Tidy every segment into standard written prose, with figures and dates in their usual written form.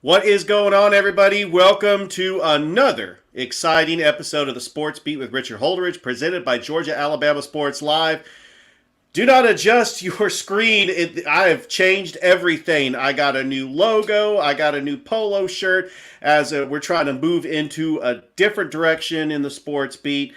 What is going on, everybody? Welcome to another exciting episode of the Sports Beat with Richard Holdridge, presented by Georgia Alabama Sports Live. Do not adjust your screen. I have changed everything. I got a new logo. I got a new polo shirt as we're trying to move into a different direction in the Sports Beat.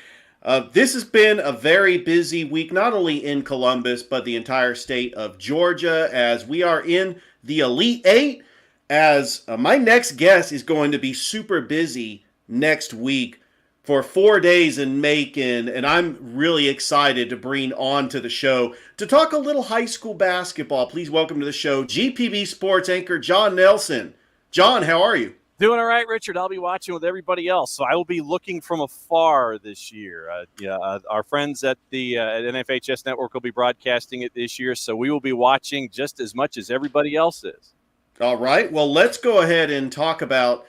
This has been a very busy week, not only in Columbus, but the entire state of Georgia, as we are in the Elite Eight. As my next guest is going to be super busy next week for 4 days in Macon, and I'm really excited to bring on to the show to talk a little high school basketball. Please welcome to the show GPB Sports anchor John Nelson. John, how are you? Doing all right, Richard. I'll be watching with everybody else, so I will be looking from afar this year. Our friends at the at NFHS Network will be broadcasting it this year, so we will be watching just as much as everybody else is. All right. Well, let's go ahead and talk about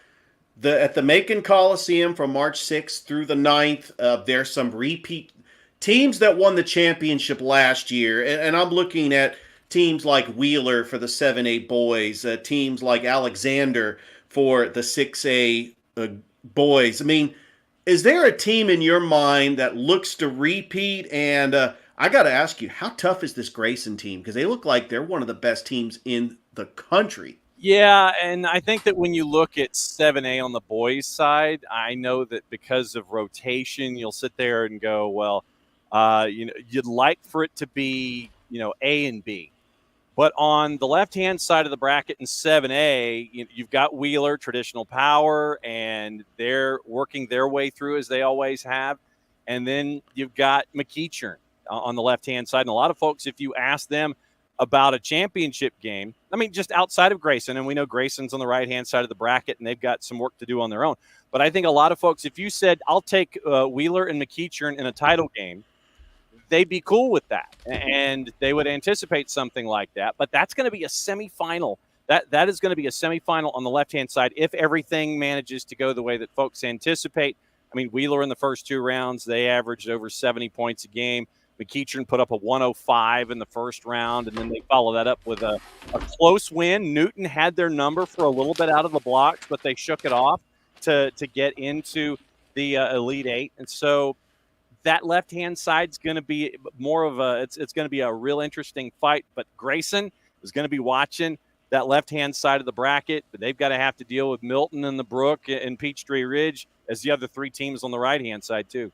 at the Macon Coliseum from March 6th through the 9th. There's some repeat teams that won the championship last year, and I'm looking at teams like Wheeler for the 7A boys, teams like Alexander for the 6A boys. I mean, is there a team in your mind that looks to repeat? And I got to ask you, how tough is this Grayson team? Because they look like they're one of the best teams in the country. Yeah, and I think that when you look at 7A on the boys' side, I know that because of rotation, you'll sit there and go, well, you'd like for it to be, A and B. But on the left-hand side of the bracket in 7A, you've got Wheeler, traditional power, and they're working their way through as they always have. And then you've got McEachern on the left-hand side. And a lot of folks, if you ask them about a championship game, I mean, just outside of Grayson, and we know Grayson's on the right-hand side of the bracket, and they've got some work to do on their own. But I think a lot of folks, if you said, I'll take Wheeler and McEachern in a title game, they'd be cool with that, and they would anticipate something like that. But that's going to be a semifinal. That is going to be a semifinal on the left-hand side if everything manages to go the way that folks anticipate. I mean, Wheeler in the first two rounds, they averaged over 70 points a game. McEachern put up a 105 in the first round, and then they follow that up with a close win. Newton had their number for a little bit out of the blocks, but they shook it off to get into the Elite Eight. And so that left-hand side's going to be more of it's going to be a real interesting fight. But Grayson is going to be watching that left-hand side of the bracket. But they've got to have to deal with Milton and the Brook and Peachtree Ridge as the other three teams on the right-hand side too.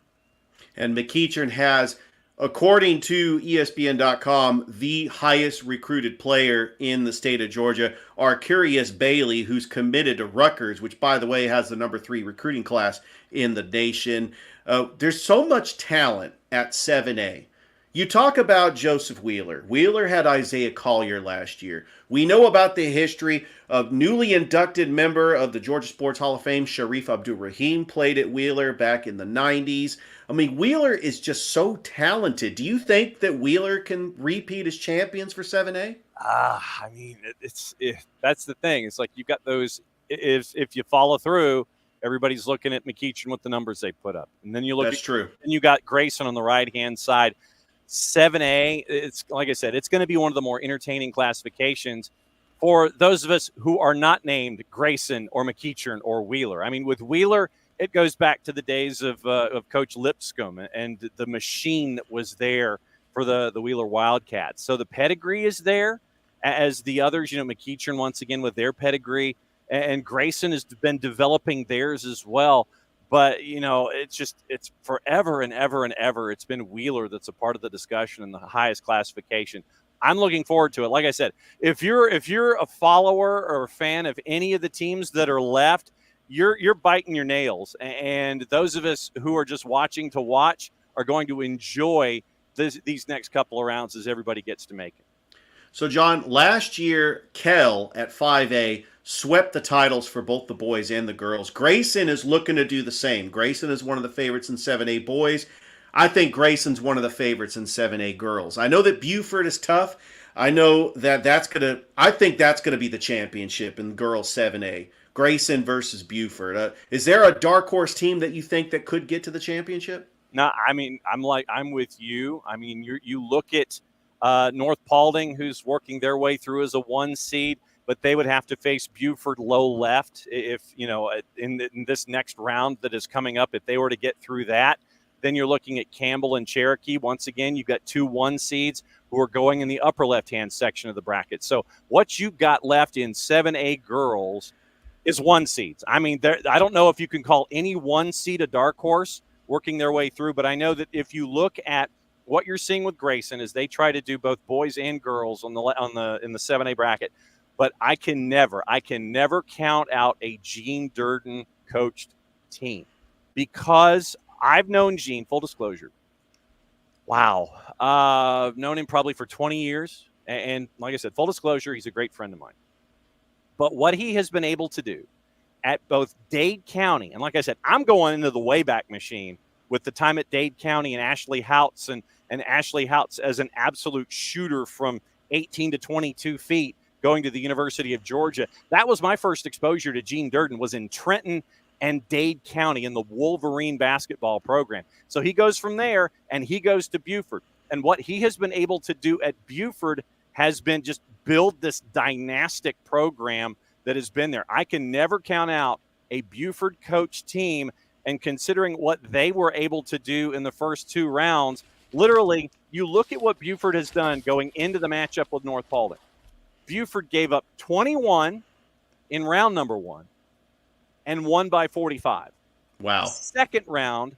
And McEachern has, according to ESPN.com, the highest recruited player in the state of Georgia, Arcurious Bailey, who's committed to Rutgers, which, by the way, has the number 3 recruiting class in the nation. There's so much talent at 7A. You talk about Joseph Wheeler. Wheeler had Isaiah Collier last year. We know about the history of newly inducted member of the Georgia Sports Hall of Fame, Sharif Abdul-Rahim, played at Wheeler back in the 90s. I mean, Wheeler is just so talented. Do you think that Wheeler can repeat as champions for 7A? I mean, that's the thing. It's like you've got those. If you follow through, everybody's looking at McEachern with the numbers they put up, and then you look. That's true. And you got Grayson on the right hand side. 7A. It's like I said, it's going to be one of the more entertaining classifications for those of us who are not named Grayson or McEachern or Wheeler. I mean, with Wheeler, it goes back to the days of Coach Lipscomb and the machine that was there for the Wheeler Wildcats. So the pedigree is there, as the others, McEachern once again with their pedigree, and Grayson has been developing theirs as well. But, it's forever and ever and ever. It's been Wheeler that's a part of the discussion in the highest classification. I'm looking forward to it. Like I said, if you're a follower or a fan of any of the teams that are left, you're biting your nails. And those of us who are just watching to watch are going to enjoy these next couple of rounds as everybody gets to make it. So, John, last year, Kell at 5A swept the titles for both the boys and the girls. Grayson is looking to do the same. Grayson is one of the favorites in 7A boys. I think Grayson's one of the favorites in 7A girls. I know that Buford is tough. I know that I think that's gonna be the championship in girls 7A. Grayson versus Buford. Is there a dark horse team that you think that could get to the championship? No, I mean, I'm with you. I mean, you look at North Paulding, who's working their way through as a 1 seed. but they would have to face Buford low left if, in this next round that is coming up, if they were to get through that. Then you're looking at Campbell and Cherokee. Once again, you've got 2 1 seeds who are going in the upper left-hand section of the bracket. So what you've got left in 7A girls is 1 seeds. I mean, I don't know if you can call any 1 seed a dark horse working their way through, but I know that if you look at what you're seeing with Grayson as they try to do both boys and girls in the 7A bracket, but I can never count out a Gene Durden coached team, because I've known Gene, full disclosure. Wow. I've known him probably for 20 years. And like I said, full disclosure, he's a great friend of mine. But what he has been able to do at both Dade County, and like I said, I'm going into the Wayback Machine with the time at Dade County and Ashley Houts, and Ashley Houts as an absolute shooter from 18 to 22 feet going to the University of Georgia. That was my first exposure to Gene Durden, was in Trenton and Dade County in the Wolverine basketball program. So he goes from there and he goes to Buford. And what he has been able to do at Buford has been just build this dynastic program that has been there. I can never count out a Buford coach team, and considering what they were able to do in the first 2 rounds, literally, you look at what Buford has done going into the matchup with North Paulding. Buford gave up 21 in round number 1 and won by 45. Wow. Second round,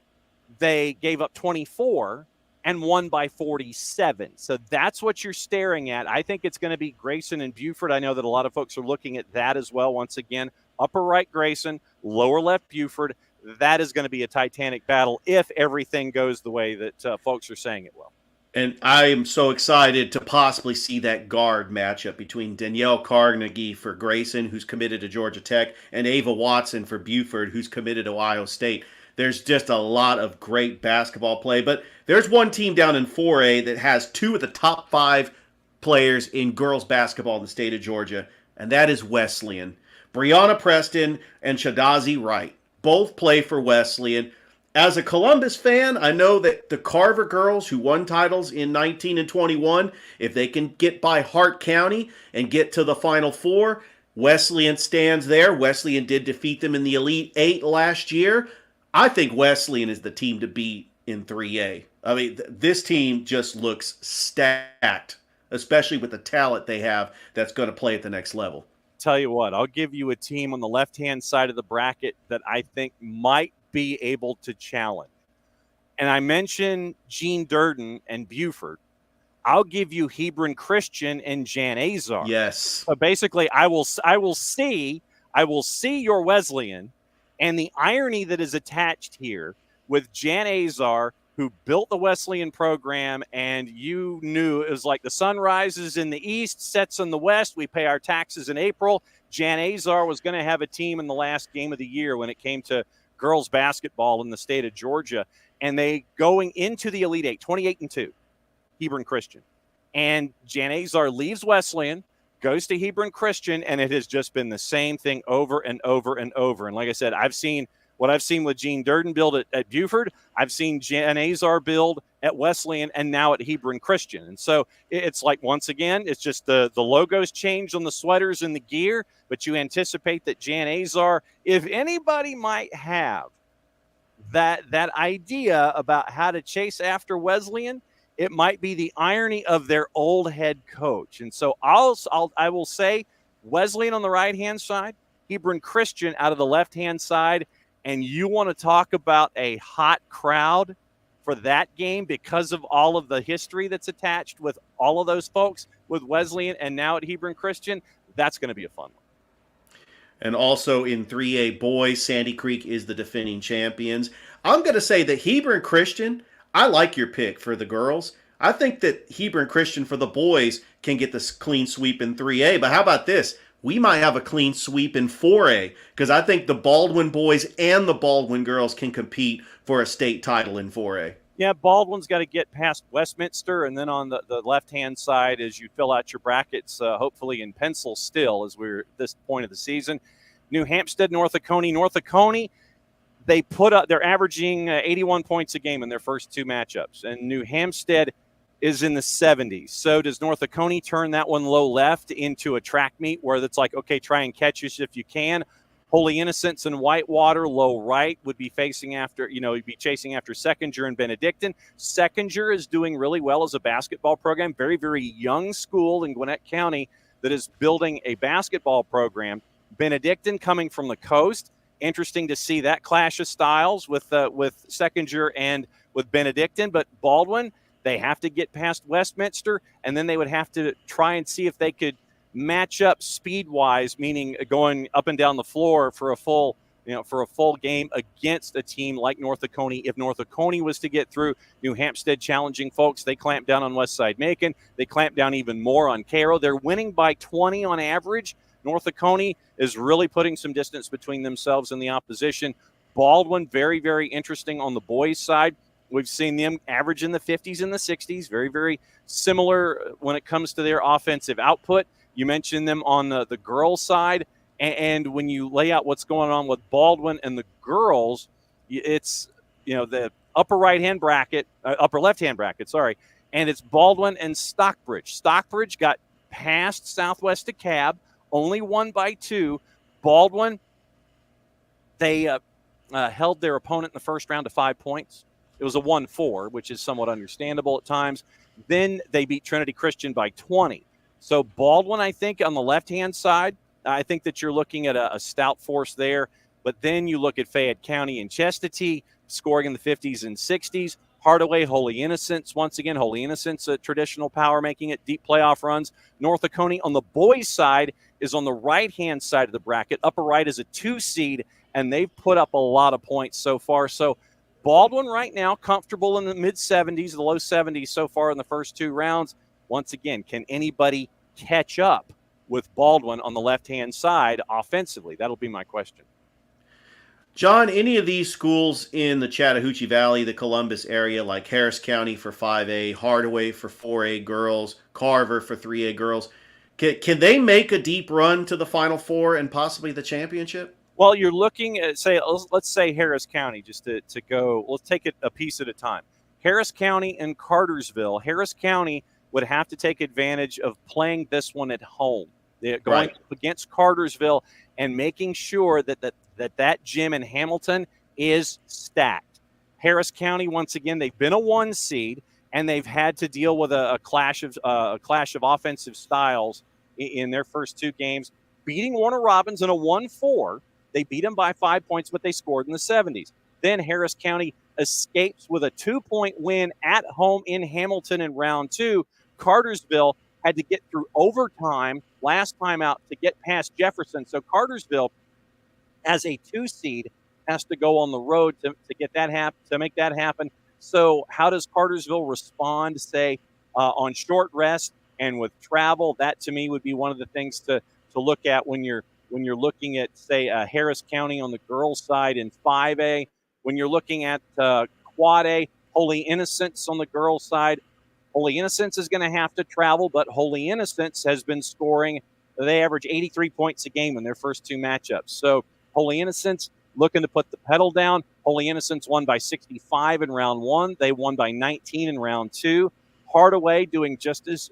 they gave up 24 and won by 47. So that's what you're staring at. I think it's going to be Grayson and Buford. I know that a lot of folks are looking at that as well. Once again, upper right Grayson, lower left Buford. That is going to be a titanic battle if everything goes the way that folks are saying it will. And I am so excited to possibly see that guard matchup between Danielle Carnegie for Grayson, who's committed to Georgia Tech, and Ava Watson for Buford, who's committed to Ohio State. There's just a lot of great basketball play. But there's one team down in 4A that has 2 of the top 5 players in girls basketball in the state of Georgia, and that is Wesleyan. Brianna Preston and Shadazi Wright both play for Wesleyan. As a Columbus fan, I know that the Carver girls, who won titles in 19 and 21, if they can get by Hart County and get to the Final Four, Wesleyan stands there. Wesleyan did defeat them in the Elite 8 last year. I think Wesleyan is the team to beat in 3A. I mean, this team just looks stacked, especially with the talent they have that's going to play at the next level. Tell you what, I'll give you a team on the left-hand side of the bracket that I think might be able to challenge. And I mentioned Gene Durden and Buford. I'll give you Hebron Christian and Jan Azar. Yes. So basically, I will see your Wesleyan, and the irony that is attached here with Jan Azar, who built the Wesleyan program, and you knew it was like the sun rises in the east, sets in the west. We pay our taxes in April. Jan Azar was going to have a team in the last game of the year when it came to girls basketball in the state of Georgia, and they going into the Elite 8, 28-2, Hebron Christian. And Jan Azar leaves Wesleyan, goes to Hebron Christian, and it has just been the same thing over and over and over. And like I said, I've seen with Gene Durden build at Buford. I've seen Jan Azar build at Wesleyan, and now at Hebron Christian. And so it's like, once again, it's just the logos changed on the sweaters and the gear, but you anticipate that Jan Azar, if anybody might have that idea about how to chase after Wesleyan, it might be the irony of their old head coach. And so I will say Wesleyan on the right-hand side, Hebron Christian out of the left-hand side. And you want to talk about a hot crowd for that game because of all of the history that's attached with all of those folks with Wesleyan and now at Hebron Christian, that's going to be a fun one. And also in 3A boys, Sandy Creek is the defending champions. I'm going to say that Hebron Christian, I like your pick for the girls. I think that Hebron Christian for the boys can get this clean sweep in 3A. But how about this? We might have a clean sweep in 4A, because I think the Baldwin boys and the Baldwin girls can compete for a state title in 4A. Yeah, Baldwin's got to get past Westminster, and then on the left-hand side, as you fill out your brackets, hopefully in pencil still, as we're at this point of the season, New Hampstead, North Oconee, they're averaging 81 points a game in their first 2 matchups, and New Hampstead is in the 70s. So does North Oconee turn that one low left into a track meet where it's like, okay, try and catch us if you can? Holy Innocents and Whitewater, low right, would be facing after, you'd be chasing after Seconder and Benedictine. Seconder is doing really well as a basketball program. Very, very young school in Gwinnett County that is building a basketball program. Benedictine coming from the coast. Interesting to see that clash of styles with Seconder and with Benedictine. But Baldwin, they have to get past Westminster, and then they would have to try and see if they could match up speed-wise, meaning going up and down the floor for a full game against a team like North Oconee. If North Oconee was to get through, New Hampstead challenging folks, they clamp down on Westside Macon. They clamp down even more on Cairo. They're winning by 20 on average. North Oconee is really putting some distance between themselves and the opposition. Baldwin, very, very interesting on the boys' side. We've seen them average in the 50s and the 60s, very, very similar when it comes to their offensive output. You mentioned them on the girls' side, and when you lay out what's going on with Baldwin and the girls, it's the upper left-hand bracket, and it's Baldwin and Stockbridge. Stockbridge got past Southwest DeKalb, only won by 2. Baldwin, they held their opponent in the first round to 5 points. It was a 1-4, which is somewhat understandable at times. Then they beat Trinity Christian by 20. So Baldwin, I think, on the left-hand side, I think that you're looking at a stout force there. But then you look at Fayette County and Chestatee scoring in the 50s and 60s. Hardaway, Holy Innocents, once again, Holy Innocents, a traditional power, making it deep playoff runs. North Oconee on the boys' side is on the right-hand side of the bracket. Upper right is a 2 seed, and they've put up a lot of points so far. So Baldwin right now comfortable in the mid-70s, the low 70s so far in the first 2 rounds. Once again, can anybody catch up with Baldwin on the left-hand side offensively? That'll be my question. John, any of these schools in the Chattahoochee Valley, the Columbus area, like Harris County for 5A, Hardaway for 4A girls, Carver for 3A girls, can they make a deep run to the Final Four and possibly the championship? Well, you're looking at, let's say Harris County, just to go, let's take it a piece at a time. Harris County and Cartersville. Harris County would have to take advantage of playing this one at home. They're going up against Cartersville and making sure that gym in Hamilton is stacked. Harris County, once again, they've been a 1 seed, and they've had to deal with a clash of offensive styles in their first 2 games, beating Warner Robins in a 1-4. They beat them by 5 points, but they scored in the 70s. Then Harris County escapes with a 2-point win at home in Hamilton in round 2. Cartersville had to get through overtime last time out to get past Jefferson. So Cartersville, as a 2 seed, has to go on the road to get that to make that happen. So how does Cartersville respond, say, on short rest and with travel? That to me would be one of the things to look at when you're looking at, say, Harris County on the girls' side in 5A. When you're looking at Quad A, Holy Innocents on the girls' side. Holy Innocents is going to have to travel, but Holy Innocents has been scoring. They average 83 points a game in their first 2 matchups. So Holy Innocents looking to put the pedal down. Holy Innocents won by 65 in round 1. They won by 19 in round 2. Hardaway doing just as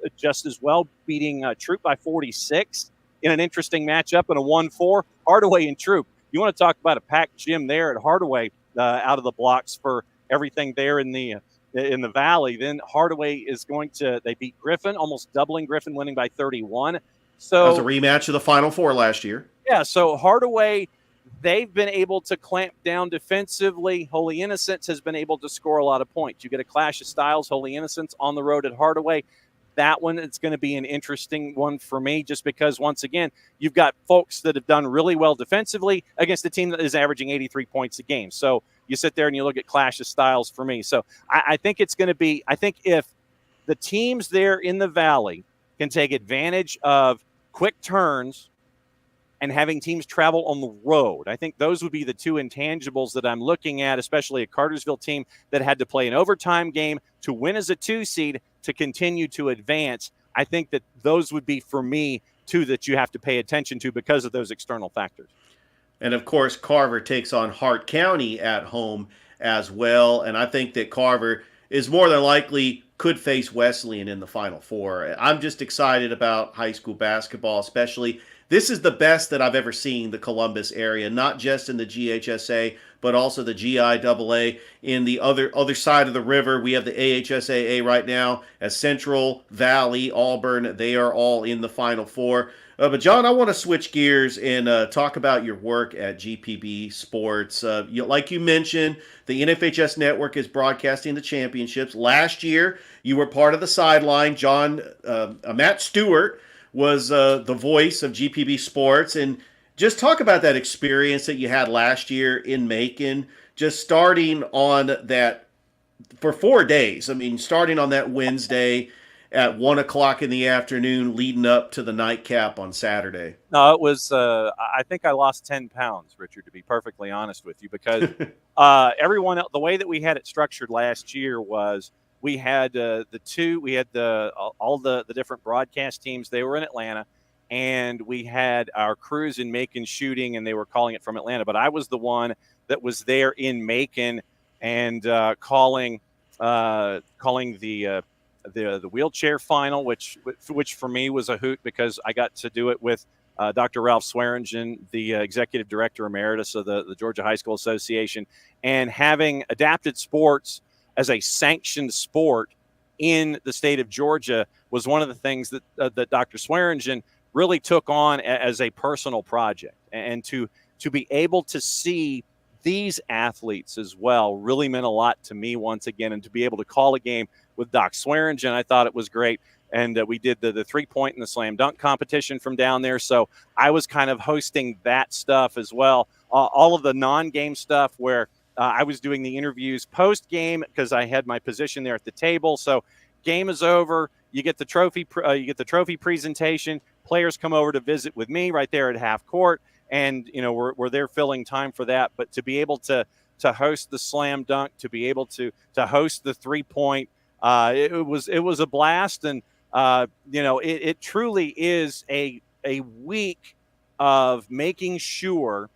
well, beating Troop by 46 in an interesting matchup in a 1-4. Hardaway and Troop. You want to talk about a packed gym there at Hardaway out of the blocks for everything there in the Valley. Then Hardaway is they beat Griffin, almost doubling Griffin, winning by 31. So that was a rematch of the Final Four last year. Yeah, so Hardaway, they've been able to clamp down defensively. Holy Innocents has been able to score a lot of points. You get a clash of styles, Holy Innocents on the road at Hardaway. That one, it's going to be an interesting one for me just because, once again, you've got folks that have done really well defensively against a team that is averaging 83 points a game. So you sit there and you look at clash of styles for me. So I think it's going to be – I think if the teams there in the Valley can take advantage of quick turns and having teams travel on the road, I think those would be the 2 intangibles that I'm looking at, especially a Cartersville team that had to play an overtime game to win as a 2 seed to continue to advance. I think that those would be, for me, 2 that you have to pay attention to because of those external factors. And, of course, Carver takes on Hart County at home as well. And I think that Carver is more than likely could face Wesleyan in the Final Four. I'm just excited about high school basketball, especially. This is the best that I've ever seen the Columbus area, not just in the GHSA, but also the GIAA. In the other side of the river, we have the AHSAA right now, as Central, Valley, Auburn, they are all in the Final Four. But John, I want to switch gears and talk about your work at GPB Sports. Like you mentioned, the NFHS network is broadcasting the championships. Last year, you were part of the sideline. Matt Stewart was the voice of GPB Sports, and just talk about that experience that you had last year in Macon, just starting on that for 4 days. I mean, starting on that Wednesday at 1 o'clock in the afternoon, leading up to the nightcap on Saturday. No, it was. I think I lost 10 pounds, Richard, to be perfectly honest with you, because everyone, the way that we had it structured last year was we had all the different broadcast teams. They were in Atlanta, and we had our crews in Macon shooting, and they were calling it from Atlanta. But I was the one that was there in Macon and calling the wheelchair final, which for me was a hoot because I got to do it with Dr. Ralph Swearingen, the executive director emeritus of the Georgia High School Association, and having adapted sports as a sanctioned sport in the state of Georgia was one of the things that Dr. Swearingen really took on as a personal project. And to be able to see these athletes as well really meant a lot to me once again, and to be able to call a game with Doc Swearingen, I thought it was great. And we did the 3-point and the slam dunk competition from down there. So I was kind of hosting that stuff as well. All of the non-game stuff where I was doing the interviews post-game because I had my position there at the table. So game is over. You get the trophy. You get the trophy presentation. Players come over to visit with me right there at half court, and we're there filling time for that. But to be able to host the slam dunk, to be able to host the 3-point, it was a blast. And it truly is a week of making sure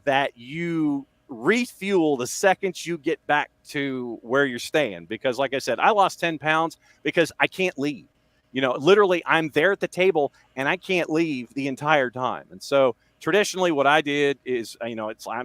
that you refuel the second you get back to where you're staying. Because like I said, I lost 10 pounds because I can't leave. Literally I'm there at the table and I can't leave the entire time. And so traditionally what I did is, I'm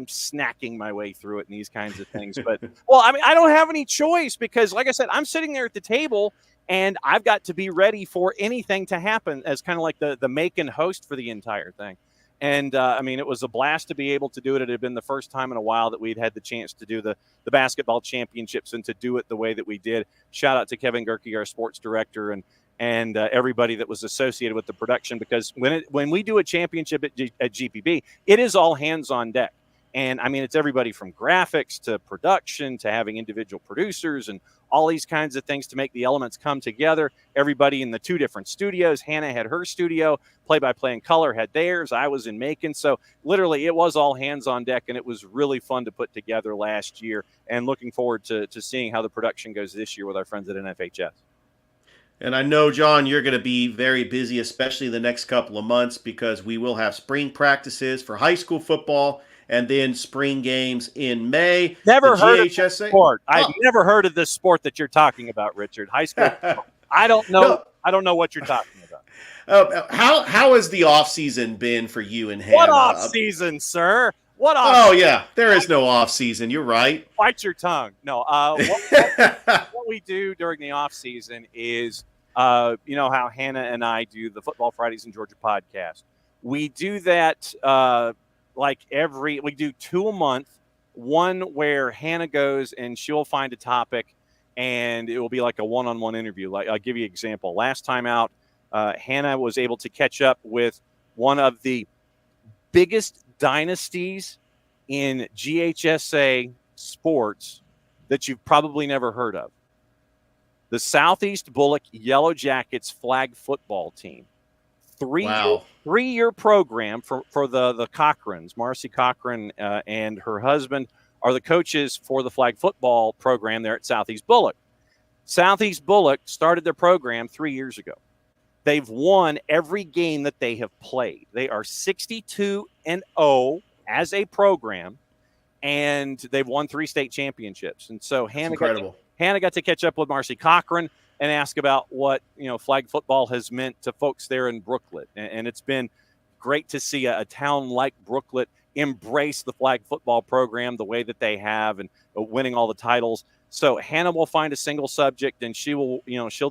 snacking my way through it and these kinds of things. But, I don't have any choice because, like I said, I'm sitting there at the table and I've got to be ready for anything to happen as kind of like the Macon host for the entire thing. And, it was a blast to be able to do it. It had been the first time in a while that we'd had the chance to do the basketball championships and to do it the way that we did. Shout out to Kevin Gerke, our sports director, and everybody that was associated with the production, because when we do a championship at GPB, it is all hands on deck. And it's everybody from graphics to production to having individual producers and all these kinds of things to make the elements come together. Everybody in the 2 different studios. Hannah had her studio, play-by-play and color had theirs. I was in Macon. So literally it was all hands on deck, and it was really fun to put together last year, and looking forward to seeing how the production goes this year with our friends at NFHS. And I know, John, you're going to be very busy, especially the next couple of months, because we will have spring practices for high school football and then spring games in May. Never heard of this sport. I've never heard of this sport that you're talking about, Richard. High school. I don't know. No. I don't know what you're talking about. How has the off season been for you and Hannah? What off season, sir? What off? Oh yeah, there is no off season. You're right. Bite your tongue. No. What we do during the off season is, how Hannah and I do the Football Fridays in Georgia podcast. We do that. We do 2 a month, one where Hannah goes and she'll find a topic and it will be like a one-on-one interview. Like, I'll give you an example. Last time out, Hannah was able to catch up with one of the biggest dynasties in GHSA sports that you've probably never heard of. The Southeast Bullock Yellow Jackets flag football team. Three-year program for the Cochrans. Marcy Cochran and her husband are the coaches for the flag football program there at Southeast Bullock. Southeast Bullock started their program 3 years ago. They've won every game that they have played. They are 62-0 as a program, and they've won 3 state championships. And so Hannah Hannah got to catch up with Marcy Cochran and ask about what flag football has meant to folks there in Brooklet. And it's been great to see a town like Brooklet embrace the flag football program the way that they have and winning all the titles. So Hannah will find a single subject and she'll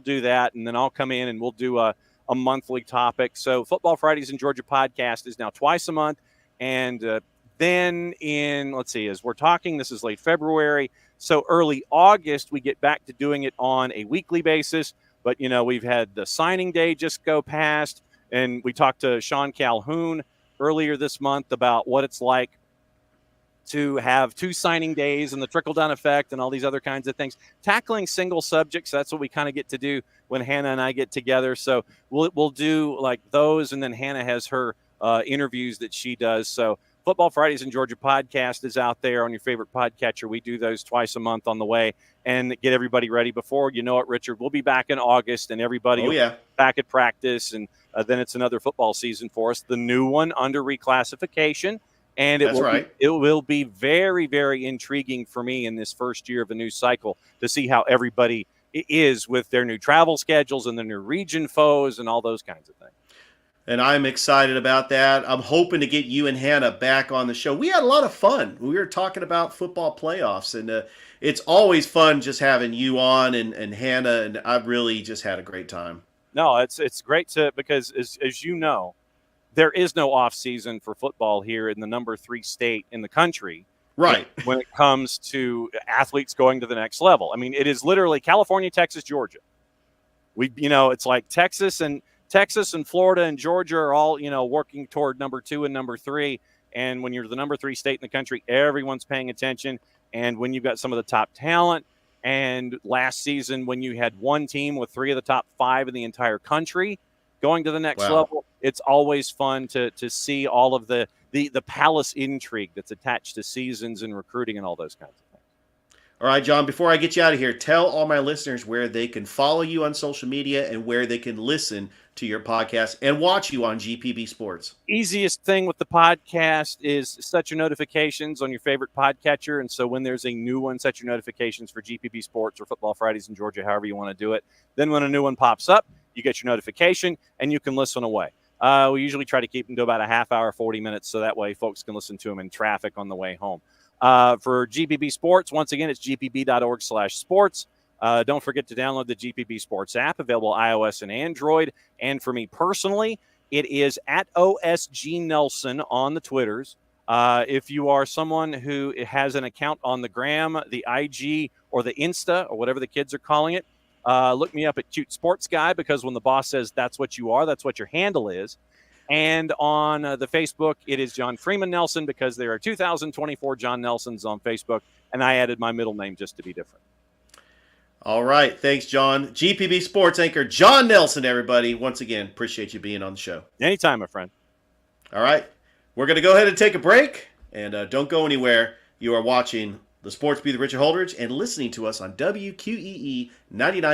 do that. And then I'll come in and we'll do a monthly topic. So Football Fridays in Georgia podcast is now twice a month. And then as we're talking, this is late February. So early August, we get back to doing it on a weekly basis. But, we've had the signing day just go past. And we talked to Sean Calhoun earlier this month about what it's like to have 2 signing days and the trickle-down effect and all these other kinds of things. Tackling single subjects, that's what we kind of get to do when Hannah and I get together. So we'll do like those, and then Hannah has her interviews that she does. So Football Fridays in Georgia podcast is out there on your favorite podcatcher. We do those twice a month on the way and get everybody ready before you know it, Richard. We'll be back in August, and everybody will be back at practice, and then it's another football season for us. The new one under reclassification. And it will be very, very intriguing for me in this first year of the new cycle to see how everybody is with their new travel schedules and their new region foes and all those kinds of things. And I'm excited about that. I'm hoping to get you and Hannah back on the show. We had a lot of fun. We were talking about football playoffs, and it's always fun just having you on and Hannah, and I've really just had a great time. No, it's great because as you know, there is no off season for football here in the number 3 state in the country. Right. When it comes to athletes going to the next level. I mean, it is literally California, Texas, Georgia. It's like Texas and Florida and Georgia are all, working toward number 2 and number 3. And when you're the number 3 state in the country, everyone's paying attention. And when you've got some of the top talent, and last season when you had one team with 3 of the top 5 in the entire country going to the next level, it's always fun to see all of the palace intrigue that's attached to seasons and recruiting and all those kinds of things. All right, John, before I get you out of here, tell all my listeners where they can follow you on social media and where they can listen to your podcast and watch you on GPB Sports. Easiest thing with the podcast is set your notifications on your favorite podcatcher. And so when there's a new one, set your notifications for GPB Sports or Football Fridays in Georgia, however you want to do it. Then when a new one pops up, you get your notification and you can listen away. We usually try to keep them to about a half hour, 40 minutes, so that way folks can listen to them in traffic on the way home. For GPB Sports, once again, it's gpb.org/sports. Don't forget to download the GPB Sports app, available iOS and Android. And for me personally, it is at OSG Nelson on the Twitters. If you are someone who has an account on the Gram, the IG, or the Insta, or whatever the kids are calling it, look me up at Cute Sports Guy, because when the boss says that's what you are, that's what your handle is. And on the Facebook, it is John Freeman Nelson, because there are 2024 John Nelsons on Facebook, and I added my middle name just to be different. All right. Thanks, John. GPB Sports anchor John Nelson, everybody. Once again, appreciate you being on the show. Anytime, my friend. All right. We're going to go ahead and take a break, and don't go anywhere. You are watching the Sports Beat with Richard Holdridge and listening to us on WQEE 99.